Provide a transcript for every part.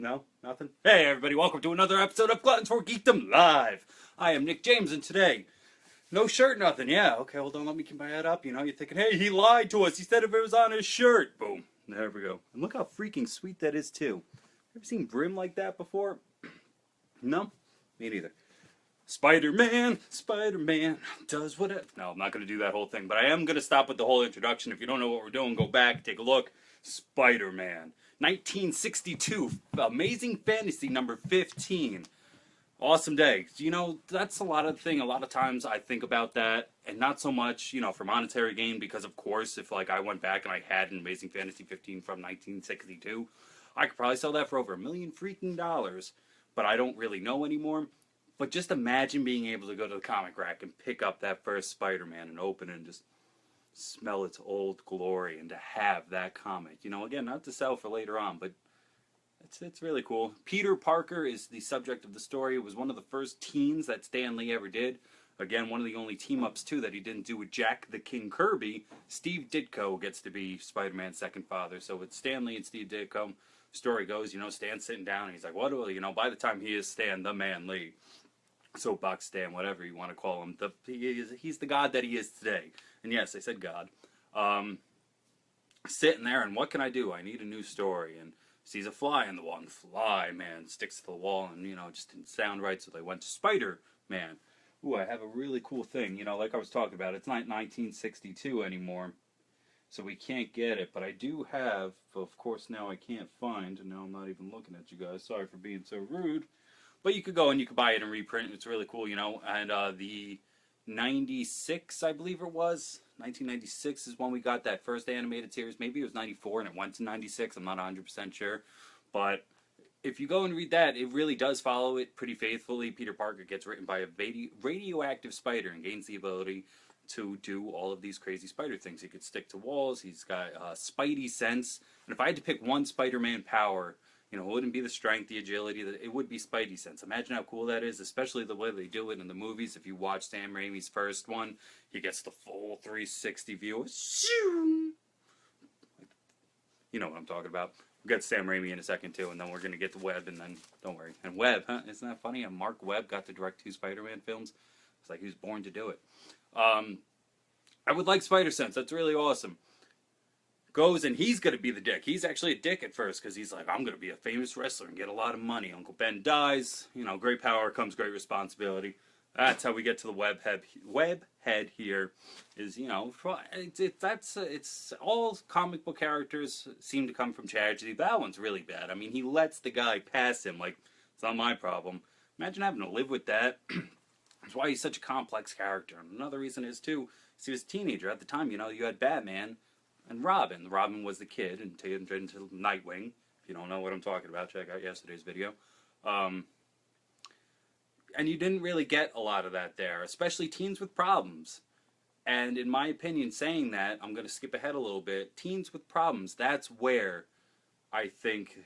No? Nothing? Hey everybody, welcome to another episode of Gluttons for Geekdom Live. I am Nick James, and today, no shirt, nothing. Yeah, okay, hold on, let me keep my head up. You know, you're thinking, hey, he lied to us. He said if it was on his shirt. Boom. There we go. And look how freaking sweet that is, too. Ever seen brim like that before? No? Me neither. Spider-Man does whatever. No, I'm not going to do that whole thing, but I am going to stop with the whole introduction. If you don't know what we're doing, go back, take a look. Spider-Man. 1962. Amazing Fantasy number 15. Awesome day. You know, that's a lot of times I think about that, and not so much, you know, for monetary gain, because of course, if like I went back and I had an Amazing Fantasy 15 from 1962, I could probably sell that for over $1 million freaking dollars, but I don't really know anymore. But just imagine being able to go to the comic rack and pick up that first Spider-Man and open it and just smell its old glory, and to have that comic. You know, again, not to sell for later on, but it's really cool. Peter Parker is the subject of the story. It was one of the first teens that Stan Lee ever did. Again, one of the only team-ups, too, that he didn't do with Jack the King Kirby. Steve Ditko gets to be Spider-Man's second father. So with Stan Lee and Steve Ditko, story goes, you know, Stan's sitting down, and he's like, what do you know, by the time he is Stan the Man Lee, soapbox Stan, whatever you want to call him, he's the god that he is today. And yes, I said God. Sitting there, and what can I do? I need a new story. And sees a fly in the wall, and the fly, man, sticks to the wall, and, you know, it just didn't sound right, so they went to Spider-Man. Ooh, I have a really cool thing, you know, like I was talking about, it's not 1962 anymore, so we can't get it, but I do have, of course, now I can't find, and now I'm not even looking at you guys, sorry for being so rude, but you could go and you could buy it and reprint, and it's really cool, you know, and the 96, I believe it was, 1996 is when we got that first animated series. Maybe it was 94 and it went to 96. I'm not 100% sure. But if you go and read that, it really does follow it pretty faithfully. Peter Parker gets written by a radioactive spider and gains the ability to do all of these crazy spider things. He could stick to walls. He's got spidey sense. And if I had to pick one Spider-Man power, you know, it wouldn't be the strength, the agility, it would be Spidey sense. Imagine how cool that is, especially the way they do it in the movies. If you watch Sam Raimi's first one, he gets the full 360 view. You know what I'm talking about. We'll get Sam Raimi in a second, too, and then we're going to get to Webb, and then, don't worry. And Webb, huh? Isn't that funny? And Mark Webb got to direct 2 Spider-Man films. It's like he was born to do it. I would like Spider Sense. That's really awesome. Goes and he's going to be the dick. He's actually a dick at first because he's like, I'm going to be a famous wrestler and get a lot of money. Uncle Ben dies. You know, great power comes great responsibility. That's how we get to the web head here. Is, you know, it's all comic book characters seem to come from tragedy. That one's really bad. I mean, he lets the guy pass him. Like, it's not my problem. Imagine having to live with that. That's why he's such a complex character. And another reason is, too, he was a teenager. At the time, you know, you had Batman and Robin. Robin was the kid and turned into Nightwing. If you don't know what I'm talking about, check out yesterday's video. And you didn't really get a lot of that there, especially teens with problems. And in my opinion, saying that, I'm going to skip ahead a little bit. Teens with problems, that's where I think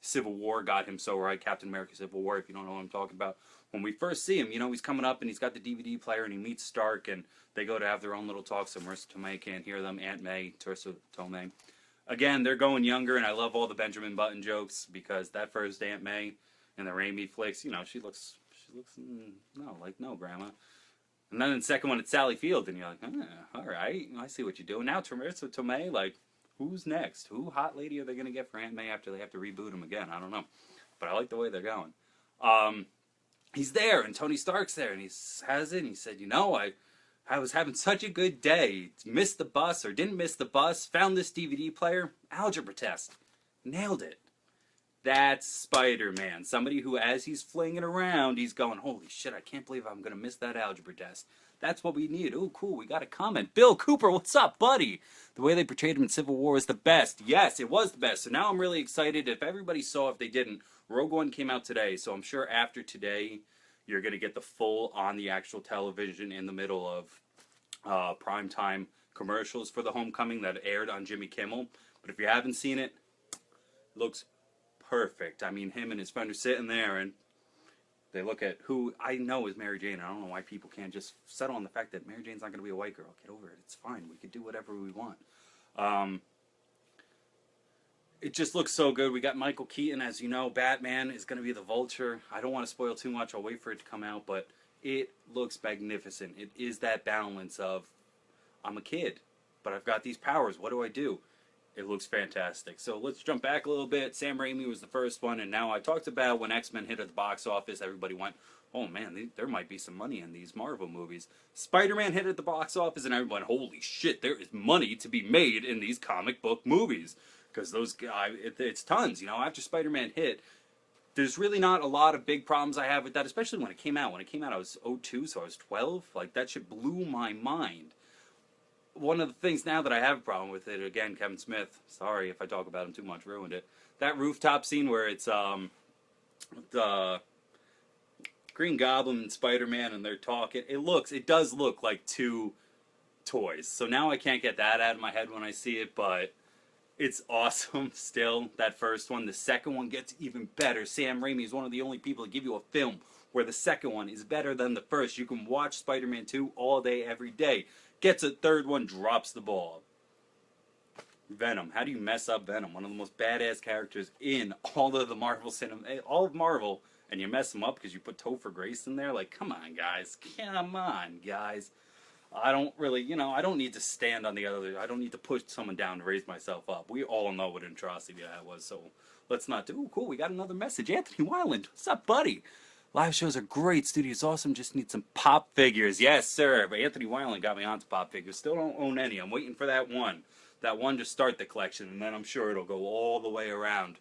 Civil War got him so right. Captain America Civil War, if you don't know what I'm talking about. When we first see him, you know, he's coming up and he's got the DVD player and he meets Stark and they go to have their own little talks, so Marissa Tomei can't hear them. Aunt May, Marissa Tomei. Again, they're going younger, and I love all the Benjamin Button jokes because that first Aunt May in the Raimi flicks, you know, she looks, no, Grandma. And then in the second one, it's Sally Field, and you're like, all right, I see what you're doing. Now, Marissa Tomei, like, who's next? Who hot lady are they going to get for Aunt May after they have to reboot him again? I don't know. But I like the way they're going. He's there, and Tony Stark's there, and he has it, and he said, you know, I was having such a good day. Missed the bus, or didn't miss the bus, found this DVD player, algebra test. Nailed it. That's Spider-Man. Somebody who, as he's flinging around, he's going, holy shit, I can't believe I'm going to miss that algebra test. That's what we need. Oh, cool, we got a comment. Bill Cooper, what's up, buddy? The way they portrayed him in Civil War was the best. Yes, it was the best. So now I'm really excited. If everybody saw, if they didn't, Rogue One came out today. So I'm sure after today, you're going to get the full on the actual television in the middle of primetime commercials for the Homecoming that aired on Jimmy Kimmel. But if you haven't seen it, it looks perfect. I mean, him and his friend are sitting there and they look at who I know is Mary Jane. I don't know why people can't just settle on the fact that Mary Jane's not going to be a white girl. Get over it. It's fine. We could do whatever we want. It just looks so good. We got Michael Keaton, as you know. Batman is going to be the Vulture. I don't want to spoil too much. I'll wait for it to come out, but it looks magnificent. It is that balance of, I'm a kid, but I've got these powers. What do I do? It looks fantastic. So let's jump back a little bit. Sam Raimi was the first one, and now I talked about when X-Men hit at the box office, everybody went, oh man, there might be some money in these Marvel movies. Spider-Man hit at the box office, and everyone went, holy shit, there is money to be made in these comic book movies. Because those guys, it's tons. You know, after Spider-Man hit, there's really not a lot of big problems I have with that, especially when it came out. When it came out, I was 02, so I was 12. Like, that shit blew my mind. One of the things now that I have a problem with it, again, Kevin Smith, sorry if I talk about him too much, ruined it. That rooftop scene where it's the Green Goblin and Spider-Man and they're talking, it does look like two toys. So now I can't get that out of my head when I see it, but it's awesome still, that first one. The second one gets even better. Sam Raimi is one of the only people to give you a film where the second one is better than the first. You can watch Spider-Man 2 all day, every day. Gets a third one, drops the ball. Venom. How do you mess up Venom? One of the most badass characters in all of the Marvel cinema, all of Marvel, and you mess him up because you put Topher Grace in there? Like, come on, guys. Come on, guys. I don't really, I don't need to stand on the other, I don't need to push someone down to raise myself up. We all know what an atrocity that was, so let's not do. Ooh, cool, we got another message. Anthony Weiland, what's up, buddy? Live shows are great, studio's awesome, just need some pop figures. Yes, sir, but Anthony Weiland got me onto pop figures. Still don't own any. I'm waiting for that one to start the collection, and then I'm sure it'll go all the way around.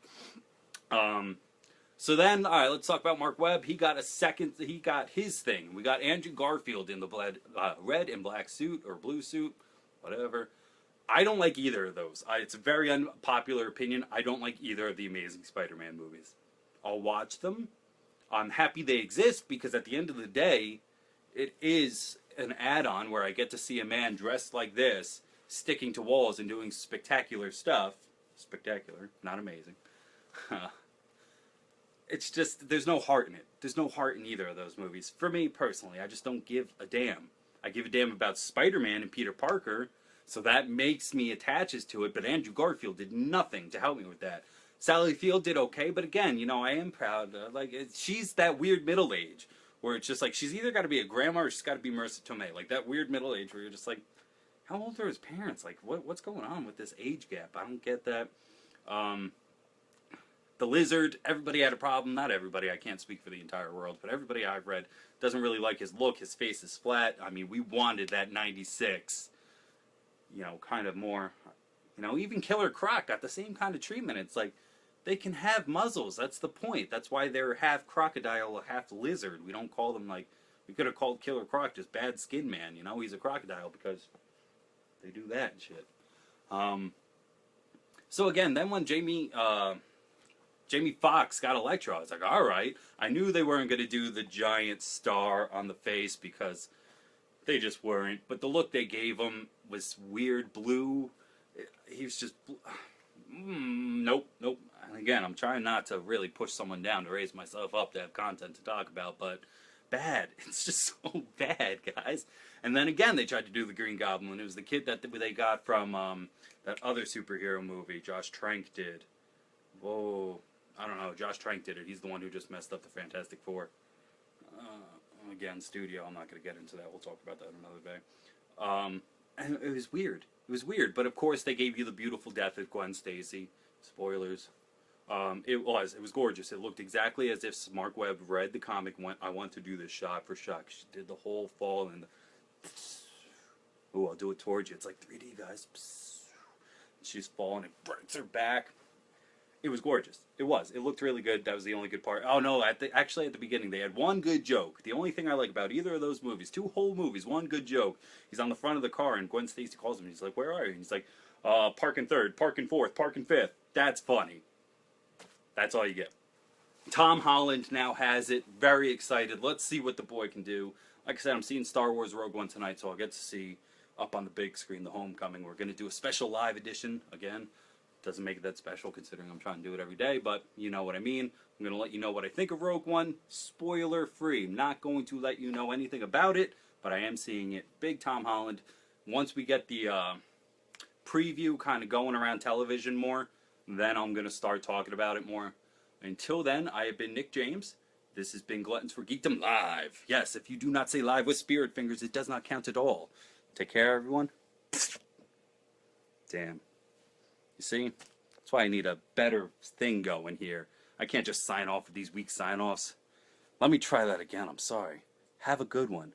So then, all right, let's talk about Mark Webb. He got his thing. We got Andrew Garfield in the red and black suit, or blue suit, whatever. I don't like either of those. It's a very unpopular opinion. I don't like either of the Amazing Spider-Man movies. I'll watch them. I'm happy they exist, because at the end of the day, it is an add-on where I get to see a man dressed like this, sticking to walls and doing spectacular stuff. Spectacular, not amazing. It's just, there's no heart in it. There's no heart in either of those movies. For me, personally, I just don't give a damn. I give a damn about Spider-Man and Peter Parker, so that makes me attaches to it, but Andrew Garfield did nothing to help me with that. Sally Field did okay, but again, I am proud. She's that weird middle age, where it's just like, she's either got to be a grandma or she's got to be Marissa Tomei. Like, that weird middle age where you're just like, how old are his parents? Like, what's going on with this age gap? I don't get that. The Lizard, everybody had a problem. Not everybody, I can't speak for the entire world, but everybody I've read doesn't really like his look. His face is flat. I mean, we wanted that 96, kind of more, even Killer Croc got the same kind of treatment. It's like, they can have muzzles. That's the point. That's why they're half crocodile, half lizard. We don't call them we could have called Killer Croc just Bad Skin Man. He's a crocodile because they do that and shit. So again, then when Jamie Foxx got Electro, I was like, all right. I knew they weren't going to do the giant star on the face because they just weren't. But the look they gave him was weird blue. He was just... nope. And again, I'm trying not to really push someone down to raise myself up to have content to talk about, but bad. It's just so bad, guys. And then again, they tried to do the Green Goblin. It was the kid that they got from that other superhero movie Josh Trank did. Whoa. I don't know. Josh Trank did it. He's the one who just messed up the Fantastic Four. Again, studio. I'm not going to get into that. We'll talk about that another day. And it was weird. It was weird. But of course, they gave you the beautiful death of Gwen Stacy. Spoilers. It was gorgeous. It looked exactly as if Mark Webb read the comic and went, I want to do this shot for shot. She did the whole fall and I'll do it towards you. It's like 3D, guys. She's falling. It breaks her back. It was gorgeous. It was. It looked really good. That was the only good part. Oh, no. Actually, at the beginning, they had one good joke. The only thing I like about either of those movies, 2 whole movies, one good joke. He's on the front of the car, and Gwen Stacy calls him. He's like, where are you? And he's like, park in 3rd, park in 4th, park in 5th. That's funny. That's all you get. Tom Holland now has it. Very excited. Let's see what the boy can do. Like I said, I'm seeing Star Wars Rogue One tonight, so I'll get to see up on the big screen the Homecoming. We're going to do a special live edition again. Doesn't make it that special considering I'm trying to do it every day, but you know what I mean. I'm going to let you know what I think of Rogue One, spoiler free. I'm not going to let you know anything about it, but I am seeing it. Big Tom Holland. Once we get the preview kind of going around television more, Then I'm going to start talking about it more. Until then, I have been Nick James. This has been Gluttons for Geekdom Live. Yes, if you do not say live with spirit fingers, it does not count at all. Take care, everyone. Damn. You see? That's why I need a better thing going here. I can't just sign off with these weak sign-offs. Let me try that again. I'm sorry. Have a good one.